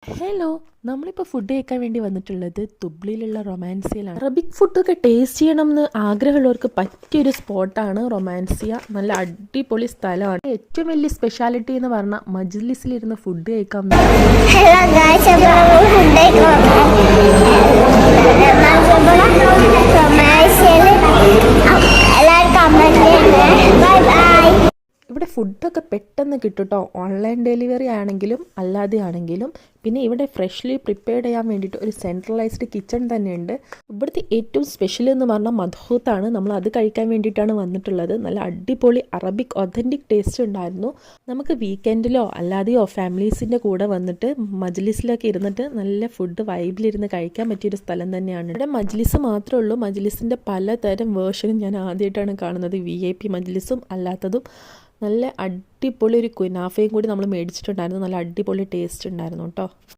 Hello, നമ്മളിപ്പോൾ food കഴിക്കാൻ വേണ്ടി വന്നിട്ടുള്ളത് തുബ്ലിയിലുള്ള റൊമാൻസിയയിലാണ്. അറബിക് ഫുഡൊക്കെ ടേസ്റ്റ് ചെയ്യണം എന്ന് ആഗ്രഹമുള്ളവർക്ക് പറ്റിയൊരു സ്പോട്ടാണ് റൊമാൻസിയ. നല്ല അടിപൊളി സ്ഥലമാണ്. ഏറ്റവും വലിയ സ്പെഷ്യാലിറ്റി എന്ന് പറഞ്ഞാൽ മജ്ലിസിലിരുന്ന് ഫുഡ് കഴിക്കാൻ ഇവിടെ ഫുഡൊക്കെ പെട്ടെന്ന് കിട്ടും കേട്ടോ. ഓൺലൈൻ ഡെലിവറി ആണെങ്കിലും അല്ലാതെ ആണെങ്കിലും. പിന്നെ ഇവിടെ ഫ്രഷ്ലി പ്രിപ്പയർഡ് ചെയ്യാൻ വേണ്ടിയിട്ട് ഒരു സെൻട്രലൈസ്ഡ് കിച്ചൺ തന്നെയുണ്ട്. ഇവിടുത്തെ ഏറ്റവും സ്പെഷ്യൽ എന്ന് പറഞ്ഞാൽ മദ്ഹൂത്താണ്. നമ്മൾ അത് കഴിക്കാൻ വേണ്ടിയിട്ടാണ് വന്നിട്ടുള്ളത്. നല്ല അടിപൊളി അറബിക് ഒതൻറ്റിക് ടേസ്റ്റ് ഉണ്ടായിരുന്നു. നമുക്ക് വീക്കെൻഡിലോ അല്ലാതെയോ ഫാമിലീസിൻ്റെ കൂടെ വന്നിട്ട് മജ്ലിസിലൊക്കെ ഇരുന്നിട്ട് നല്ല ഫുഡ് വൈബിലിരുന്ന് കഴിക്കാൻ പറ്റിയൊരു സ്ഥലം തന്നെയാണ്. ഇവിടെ മജ്ലിസ് മാത്രമേ ഉള്ളൂ. മജ്ലിസിൻ്റെ പലതരം വേർഷനും ഞാൻ ആദ്യമായിട്ടാണ് കാണുന്നത്. VIP മജ്ലിസും അല്ലാത്തതും. നല്ല അടിപൊളി ഒരു കുനാഫയും കൂടി നമ്മൾ മേടിച്ചിട്ടുണ്ടായിരുന്നു. നല്ല അടിപൊളി ടേസ്റ്റ് ഉണ്ടായിരുന്നു കേട്ടോ.